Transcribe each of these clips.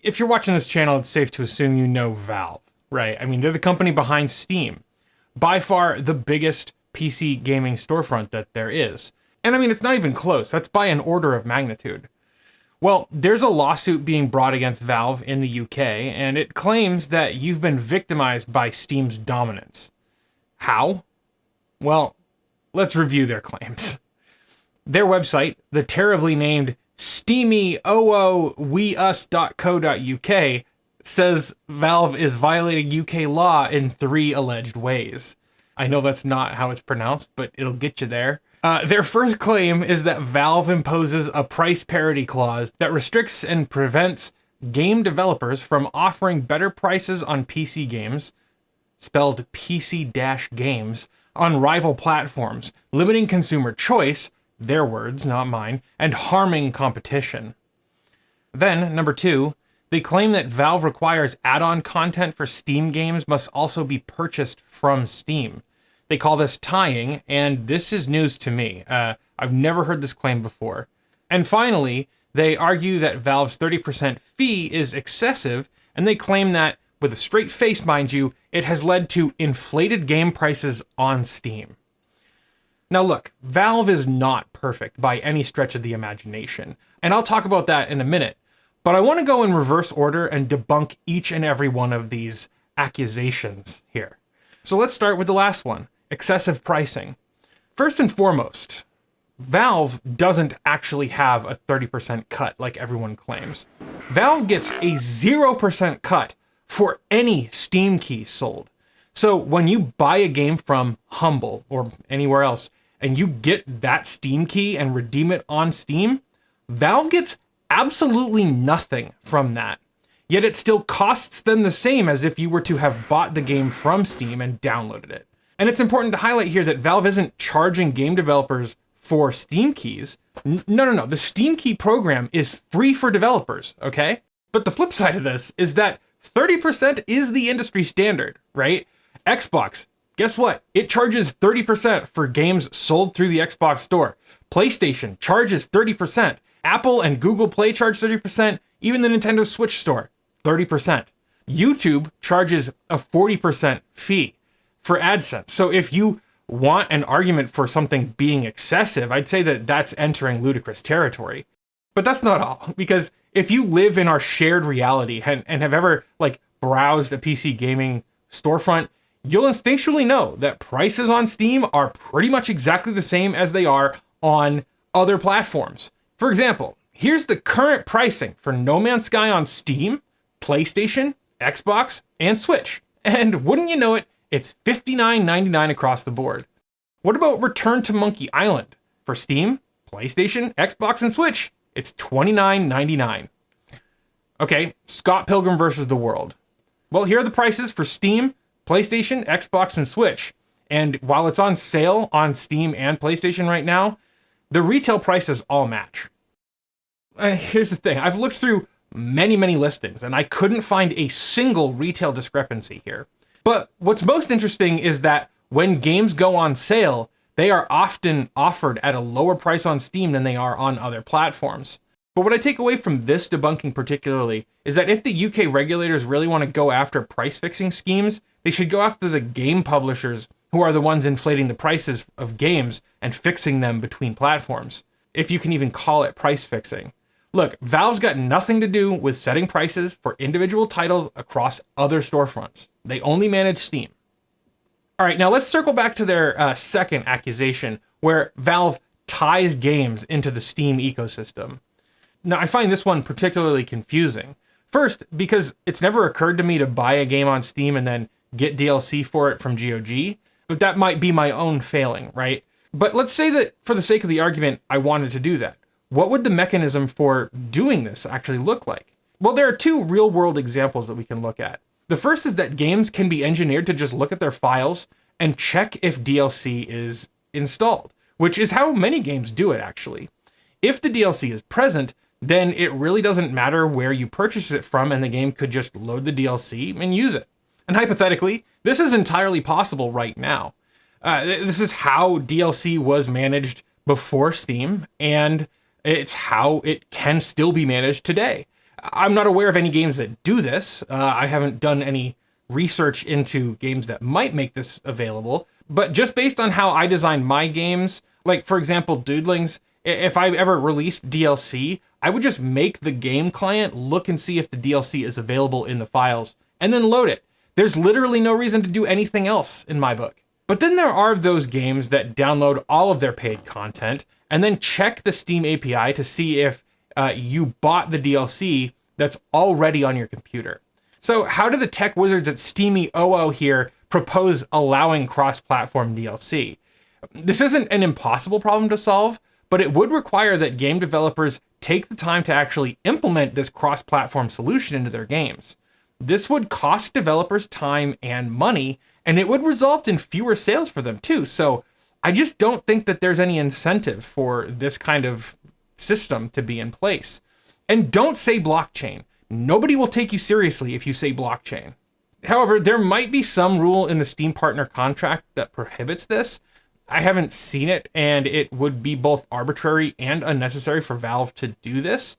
If you're watching this channel, it's safe to assume you know Valve, right? I mean, they're the company behind Steam. By far the biggest PC gaming storefront that there is. And I mean, it's not even close. That's by an order of magnitude. Well, there's a lawsuit being brought against Valve in the UK, and it claims that you've been victimized by Steam's dominance. How? Well, let's review their claims. Their website, the terribly named steamyooweus.co.uk, says Valve is violating UK law in 3 alleged ways. I know that's not how it's pronounced, but it'll get you there. Their first claim is that Valve imposes a price parity clause that restricts and prevents game developers from offering better prices on PC games, spelled PC-games, on rival platforms, limiting consumer choice, their words, not mine, and harming competition. Then, number 2, they claim that Valve requires add-on content for Steam games must also be purchased from Steam. They call this tying, and this is news to me. I've never heard this claim before. And finally, they argue that Valve's 30% fee is excessive, and they claim that, with a straight face mind you, it has led to inflated game prices on Steam. Now look, Valve is not perfect by any stretch of the imagination, and I'll talk about that in a minute, but I want to go in reverse order and debunk each and every one of these accusations here. So let's start with the last one. Excessive pricing. First and foremost, Valve doesn't actually have a 30% cut like everyone claims. Valve gets a 0% cut for any Steam key sold. So when you buy a game from Humble or anywhere else, and you get that Steam key and redeem it on Steam, Valve gets absolutely nothing from that. Yet it still costs them the same as if you were to have bought the game from Steam and downloaded it. And it's important to highlight here that Valve isn't charging game developers for Steam keys. No. The Steam key program is free for developers, okay? But the flip side of this is that 30% is the industry standard, right? Xbox, guess what? It charges 30% for games sold through the Xbox store. PlayStation charges 30%. Apple and Google Play charge 30%. Even the Nintendo Switch store, 30%. YouTube charges a 40% fee for AdSense. So if you want an argument for something being excessive, I'd say that that's entering ludicrous territory. But that's not all, because if you live in our shared reality and have ever browsed a PC gaming storefront, you'll instinctually know that prices on Steam are pretty much exactly the same as they are on other platforms. For example, here's the current pricing for No Man's Sky on Steam, PlayStation, Xbox, and Switch. And wouldn't you know it, it's $59.99 across the board. What about Return to Monkey Island? For Steam, PlayStation, Xbox, and Switch, it's $29.99. Okay, Scott Pilgrim vs. the World. Well, here are the prices for Steam, PlayStation, Xbox, and Switch. And while it's on sale on Steam and PlayStation right now, the retail prices all match. Here's the thing, I've looked through many listings, and I couldn't find a single retail discrepancy here. But what's most interesting is that when games go on sale, they are often offered at a lower price on Steam than they are on other platforms. But what I take away from this debunking particularly is that if the UK regulators really want to go after price fixing schemes, they should go after the game publishers who are the ones inflating the prices of games and fixing them between platforms, if you can even call it price fixing. Look, Valve's got nothing to do with setting prices for individual titles across other storefronts. They only manage Steam. All right, now let's circle back to their second accusation, where Valve ties games into the Steam ecosystem. Now, I find this one particularly confusing. First, because it's never occurred to me to buy a game on Steam and then get DLC for it from GOG, but that might be my own failing, right? But let's say that, for the sake of the argument, I wanted to do that. What would the mechanism for doing this actually look like? Well, there are 2 real-world examples that we can look at. The first is that games can be engineered to just look at their files and check if DLC is installed, which is how many games do it, actually. If the DLC is present, then it really doesn't matter where you purchase it from, and the game could just load the DLC and use it. And hypothetically, this is entirely possible right now. This is how DLC was managed before Steam, and it's how it can still be managed today. I'm not aware of any games that do this. I haven't done any research into games that might make this available, but just based on how I designed my games, like for example, Doodlings, if I ever released DLC, I would just make the game client look and see if the DLC is available in the files and then load it. There's literally no reason to do anything else in my book. But then there are those games that download all of their paid content and then check the Steam API to see if you bought the DLC that's already on your computer. So how do the tech wizards at SteamyOO here propose allowing cross-platform DLC? This isn't an impossible problem to solve, but it would require that game developers take the time to actually implement this cross-platform solution into their games. This would cost developers time and money, and it would result in fewer sales for them too. So I just don't think that there's any incentive for this kind of system to be in place. And don't say blockchain. Nobody will take you seriously if you say blockchain. However, there might be some rule in the Steam partner contract that prohibits this. I haven't seen it, and it would be both arbitrary and unnecessary for Valve to do this.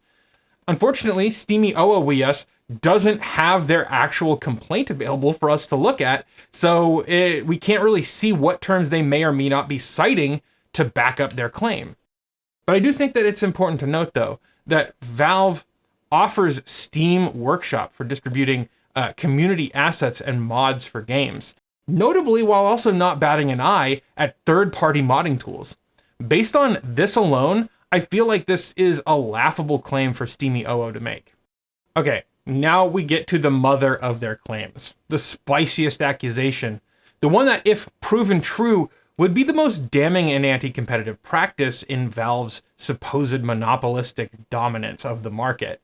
Unfortunately, SteamyOO doesn't have their actual complaint available for us to look at, so we can't really see what terms they may or may not be citing to back up their claim. But I do think that it's important to note, though, that Valve offers Steam Workshop for distributing community assets and mods for games, notably while also not batting an eye at third-party modding tools. Based on this alone, I feel like this is a laughable claim for SteamyOO to make. Okay, now we get to the mother of their claims, the spiciest accusation, the one that, if proven true, would be the most damning and anti-competitive practice in Valve's supposed monopolistic dominance of the market.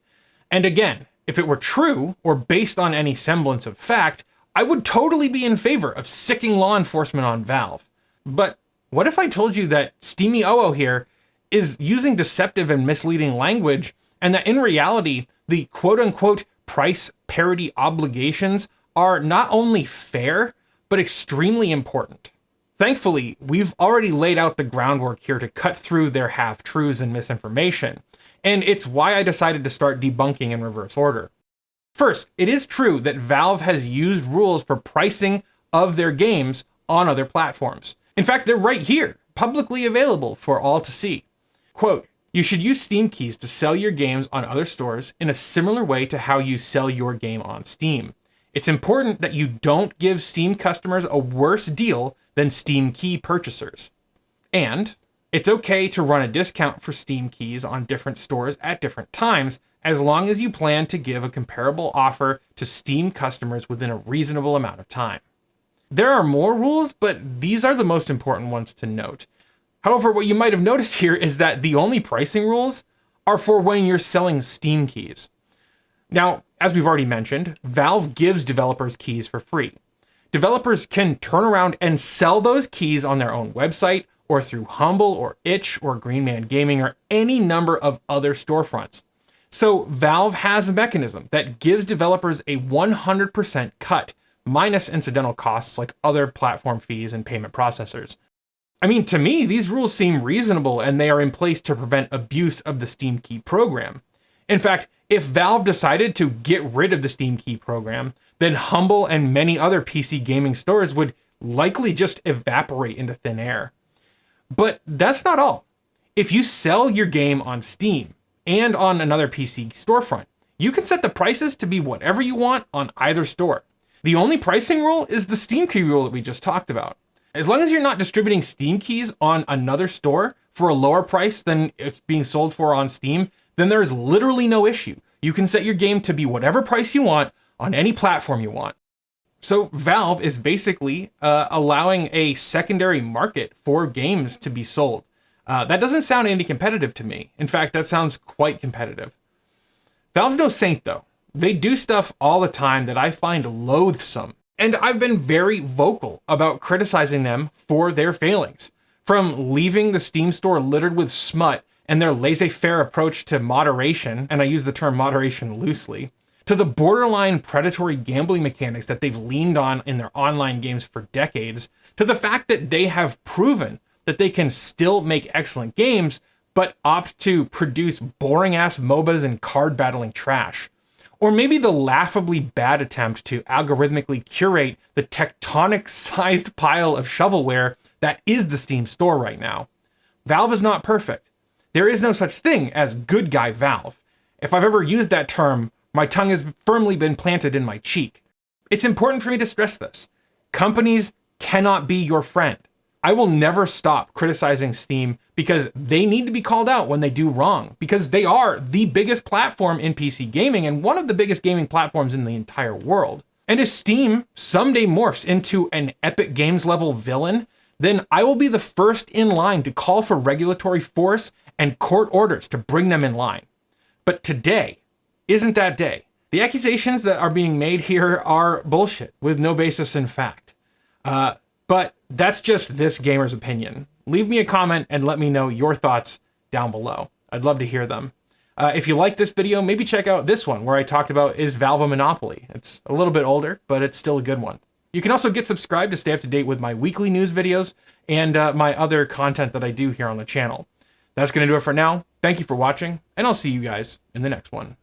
And again, if it were true, or based on any semblance of fact, I would totally be in favor of sicking law enforcement on Valve. But what if I told you that SteamyOO here is using deceptive and misleading language, and that in reality, the quote-unquote price parity obligations are not only fair, but extremely important? Thankfully, we've already laid out the groundwork here to cut through their half-truths and misinformation, and it's why I decided to start debunking in reverse order. First, it is true that Valve has used rules for pricing of their games on other platforms. In fact, they're right here, publicly available for all to see. Quote, "You should use Steam keys to sell your games on other stores in a similar way to how you sell your game on Steam. It's important that you don't give Steam customers a worse deal than Steam key purchasers. And it's okay to run a discount for Steam keys on different stores at different times, as long as you plan to give a comparable offer to Steam customers within a reasonable amount of time." There are more rules, but these are the most important ones to note. However, what you might have noticed here is that the only pricing rules are for when you're selling Steam keys. Now, as we've already mentioned, Valve gives developers keys for free. Developers can turn around and sell those keys on their own website, or through Humble, or Itch, or Green Man Gaming, or any number of other storefronts. So Valve has a mechanism that gives developers a 100% cut, minus incidental costs like other platform fees and payment processors. I mean, to me, these rules seem reasonable, and they are in place to prevent abuse of the Steam Key program. In fact, if Valve decided to get rid of the Steam Key program, then Humble and many other PC gaming stores would likely just evaporate into thin air. But that's not all. If you sell your game on Steam and on another PC storefront, you can set the prices to be whatever you want on either store. The only pricing rule is the Steam Key rule that we just talked about. As long as you're not distributing Steam keys on another store for a lower price than it's being sold for on Steam, then there is literally no issue. You can set your game to be whatever price you want on any platform you want. So Valve is basically allowing a secondary market for games to be sold. That doesn't sound anti-competitive to me. In fact, that sounds quite competitive. Valve's no saint, though. They do stuff all the time that I find loathsome. And I've been very vocal about criticizing them for their failings. From leaving the Steam store littered with smut and their laissez-faire approach to moderation, and I use the term moderation loosely, to the borderline predatory gambling mechanics that they've leaned on in their online games for decades, to the fact that they have proven that they can still make excellent games, but opt to produce boring-ass MOBAs and card battling trash. Or maybe the laughably bad attempt to algorithmically curate the tectonic-sized pile of shovelware that is the Steam store right now. Valve is not perfect. There is no such thing as good guy Valve. If I've ever used that term, my tongue has firmly been planted in my cheek. It's important for me to stress this. Companies cannot be your friend. I will never stop criticizing Steam because they need to be called out when they do wrong, because they are the biggest platform in PC gaming and one of the biggest gaming platforms in the entire world. And if Steam someday morphs into an Epic Games level villain, then I will be the first in line to call for regulatory force and court orders to bring them in line. But today isn't that day. The accusations that are being made here are bullshit with no basis in fact. But that's just this gamer's opinion. Leave me a comment and let me know your thoughts down below. I'd love to hear them. If you like this video, maybe check out this one where I talked about is Valve a monopoly? It's a little bit older, but it's still a good one. You can also get subscribed to stay up to date with my weekly news videos and my other content that I do here on the channel. That's going to do it for now. Thank you for watching, and I'll see you guys in the next one.